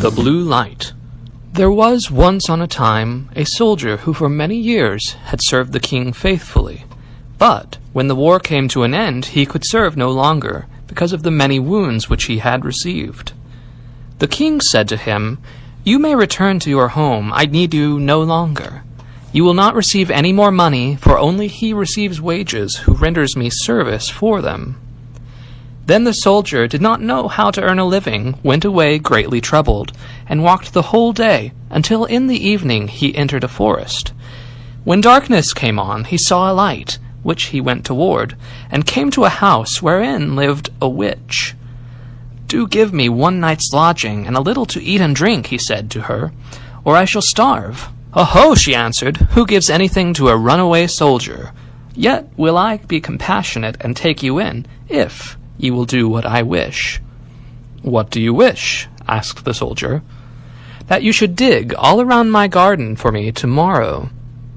The Blue Light. There was once on a time a soldier who for many years had served the king faithfully. But when the war came to an end, he could serve no longer, because of the many wounds which he had received. The king said to him, "You may return to your home. I need you no longer. You will not receive any more money, for only he receives wages who renders me service for them." Then the soldier did not know how to earn a living, went away greatly troubled, and walked the whole day, until in the evening he entered a forest. When darkness came on, he saw a light, which he went toward, and came to a house wherein lived a witch. "Do give me one night's lodging, and a little to eat and drink," he said to her, "or I shall starve." "Oh-ho," she answered, "who gives anything to a runaway soldier? Yet will I be compassionate and take you in, if you will do what I wish." "What do you wish?" asked the soldier. "That you should dig all around my garden for me tomorrow."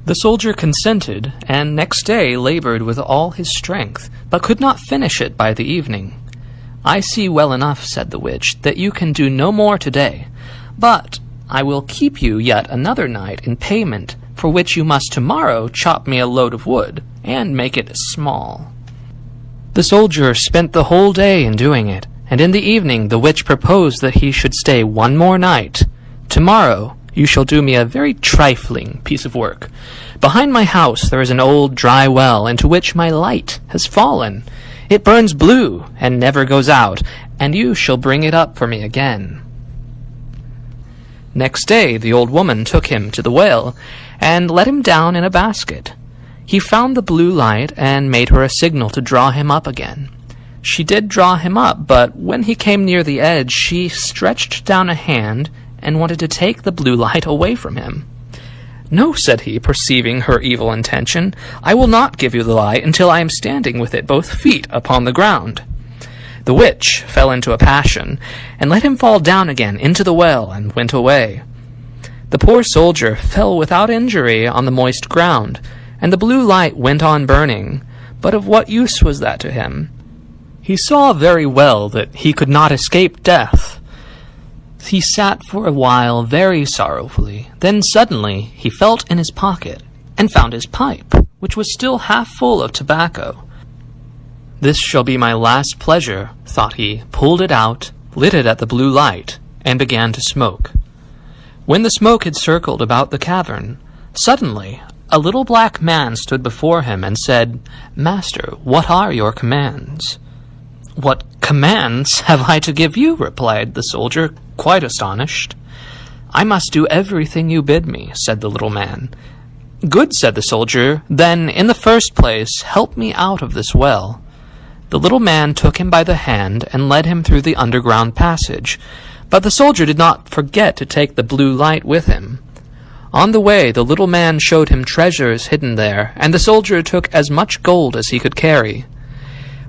The soldier consented, and next day labored with all his strength, but could not finish it by the evening. "I see well enough," said the witch, "that you can do no more today, but I will keep you yet another night in payment, for which you must tomorrow chop me a load of wood, and make it small." The soldier spent the whole day in doing it, and in the evening the witch proposed that he should stay one more night. "Tomorrow you shall do me a very trifling piece of work. Behind my house there is an old dry well into which my light has fallen. It burns blue and never goes out, and you shall bring it up for me again." Next day the old woman took him to the well, and let him down in a basket. He found the blue light, and made her a signal to draw him up again. She did draw him up, but when he came near the edge, she stretched down a hand, and wanted to take the blue light away from him. "No," said he, perceiving her evil intention, "I will not give you the light until I am standing with it both feet upon the ground." The witch fell into a passion, and let him fall down again into the well, and went away. The poor soldier fell without injury on the moist ground, and the blue light went on burning, but of what use was that to him? He saw very well that he could not escape death. He sat for a while very sorrowfully. Then suddenly he felt in his pocket, and found his pipe, which was still half full of tobacco. "This shall be my last pleasure," thought he, pulled it out, lit it at the blue light, and began to smoke. When the smoke had circled about the cavern, suddenly a little black man stood before him and said, "Master, what are your commands?" "What commands have I to give you?" replied the soldier, quite astonished. "I must do everything you bid me," said the little man. "Good," said the soldier, "then, in the first place, help me out of this well." The little man took him by the hand and led him through the underground passage, but the soldier did not forget to take the blue light with him. On the way the little man showed him treasures hidden there, and the soldier took as much gold as he could carry.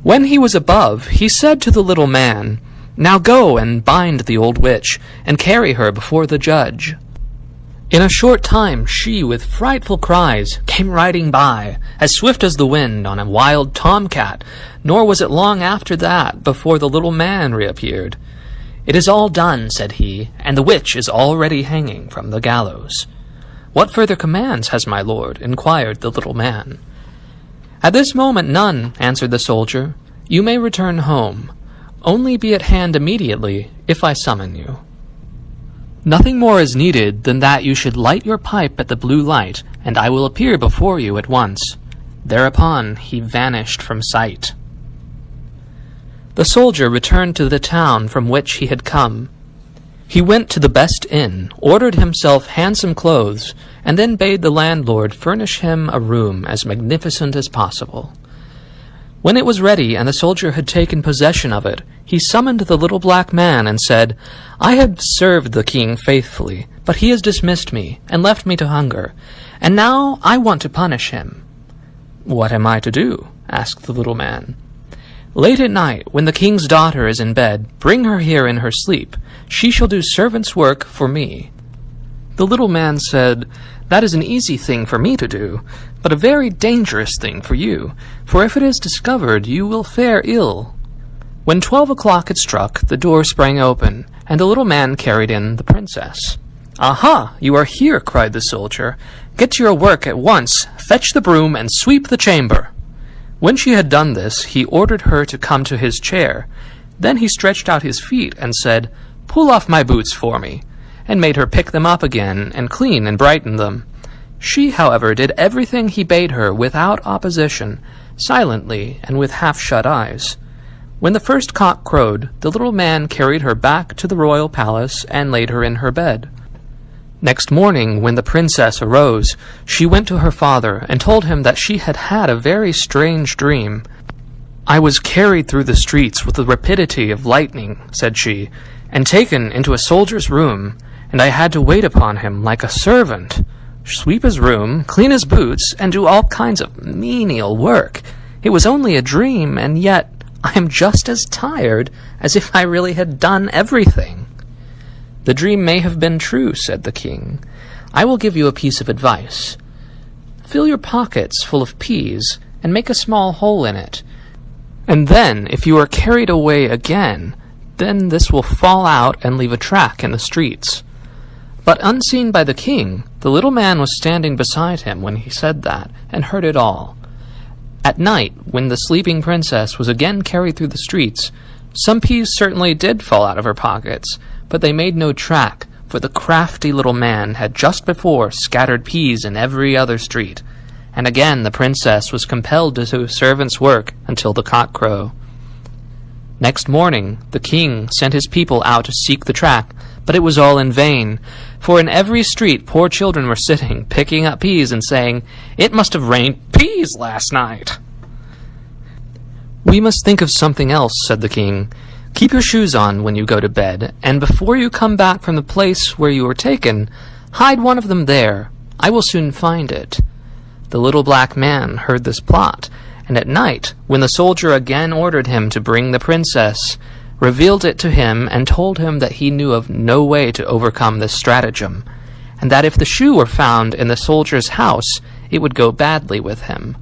When he was above, he said to the little man, "Now go and bind the old witch, and carry her before the judge." In a short time she, with frightful cries, came riding by, as swift as the wind on a wild tomcat, nor was it long after that before the little man reappeared. "It is all done," said he, "and the witch is already hanging from the gallows." "What further commands has my lord?" inquired the little man. "At this moment none," answered the soldier. "You may return home. Only be at hand immediately, if I summon you. Nothing more is needed than that you should light your pipe at the blue light, and I will appear before you at once." Thereupon he vanished from sight. The soldier returned to the town from which he had come. He went to the best inn, ordered himself handsome clothes, and then bade the landlord furnish him a room as magnificent as possible. When it was ready, and the soldier had taken possession of it, he summoned the little black man and said, "I have served the king faithfully, but he has dismissed me, and left me to hunger, and now I want to punish him." "What am I to do?" asked the little man. "Late at night, when the king's daughter is in bed, bring her here in her sleep. She shall do servant's work for me." The little man said, "That is an easy thing for me to do, but a very dangerous thing for you, for if it is discovered, you will fare ill." When 12 o'clock had struck, the door sprang open, and the little man carried in the princess. "Aha! You are here," cried the soldier. "Get to your work at once. Fetch the broom and sweep the chamber." When she had done this, he ordered her to come to his chair. Then he stretched out his feet and said, "Pull off my boots for me," and made her pick them up again and clean and brighten them. She, however, did everything he bade her without opposition, silently and with half-shut eyes. When the first cock crowed, the little man carried her back to the royal palace and laid her in her bed. Next morning, when the princess arose, she went to her father and told him that she had had a very strange dream. "I was carried through the streets with the rapidity of lightning," said she, "and taken into a soldier's room, and I had to wait upon him like a servant, sweep his room, clean his boots, and do all kinds of menial work. It was only a dream, and yet I am just as tired as if I really had done everything." "The dream may have been true," said the king. "I will give you a piece of advice. Fill your pockets full of peas, and make a small hole in it. And then, if you are carried away again, then this will fall out and leave a track in the streets." But unseen by the king, the little man was standing beside him when he said that, and heard it all. At night, when the sleeping princess was again carried through the streets, some peas certainly did fall out of her pockets, but they made no track, for the crafty little man had just before scattered peas in every other street, and again the princess was compelled to do servant's work until the cock crow. Next morning the king sent his people out to seek the track, but it was all in vain, for in every street poor children were sitting, picking up peas and saying, "It must have rained peas last night." "We must think of something else," said the king. "Keep your shoes on when you go to bed, and before you come back from the place where you were taken, hide one of them there. I will soon find it." The little black man heard this plot, and at night, when the soldier again ordered him to bring the princess, revealed it to him and told him that he knew of no way to overcome this stratagem, and that if the shoe were found in the soldier's house, it would go badly with him.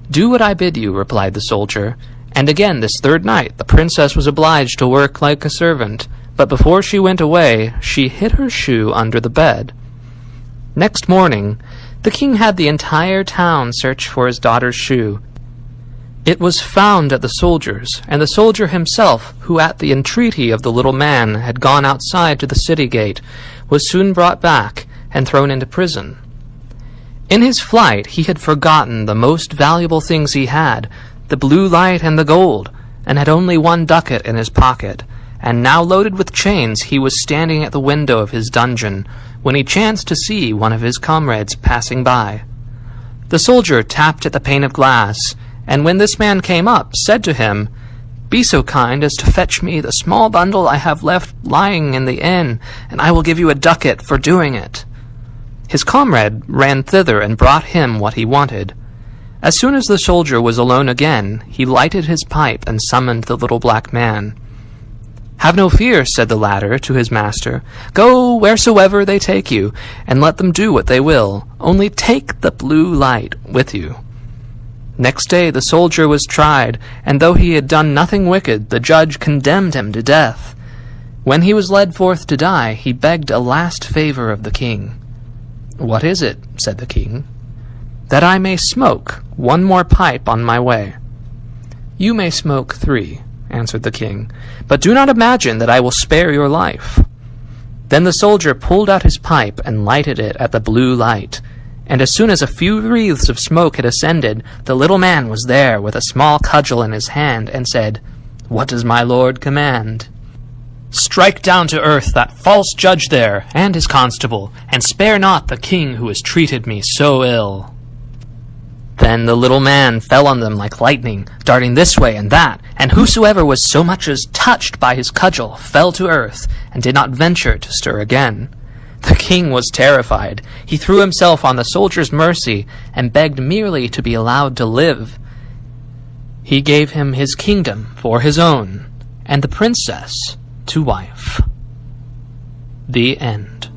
"Do what I bid you," replied the soldier. And again this third night the princess was obliged to work like a servant, but before she went away she hid her shoe under the bed. Next morning the king had the entire town search for his daughter's shoe. It was found at the soldier's, and the soldier himself, who at the entreaty of the little man had gone outside to the city gate, was soon brought back and thrown into prison. In his flight he had forgotten the most valuable things he had, the blue light and the gold, and had only 1 ducat in his pocket, and now loaded with chains he was standing at the window of his dungeon, when he chanced to see one of his comrades passing by. The soldier tapped at the pane of glass, and when this man came up, said to him, "Be so kind as to fetch me the small bundle I have left lying in the inn, and I will give you a ducat for doing it." His comrade ran thither and brought him what he wanted. As soon as the soldier was alone again, he lighted his pipe and summoned the little black man. "Have no fear," said the latter to his master. "Go wheresoever they take you, and let them do what they will. Only take the blue light with you." Next day the soldier was tried, and though he had done nothing wicked, the judge condemned him to death. When he was led forth to die, he begged a last favor of the king. "What is it?" said the king. "That I may smoke 1 more pipe on my way." "You may smoke 3, answered the king, "but do not imagine that I will spare your life." Then the soldier pulled out his pipe and lighted it at the blue light, and as soon as a few wreaths of smoke had ascended, the little man was there with a small cudgel in his hand, and said, "What does my lord command?" "Strike down to earth that false judge there, and his constable, and spare not the king who has treated me so ill." Then the little man fell on them like lightning, darting this way and that, and whosoever was so much as touched by his cudgel fell to earth, and did not venture to stir again. The king was terrified. He threw himself on the soldier's mercy, and begged merely to be allowed to live. He gave him his kingdom for his own, and the princess to wife. The end.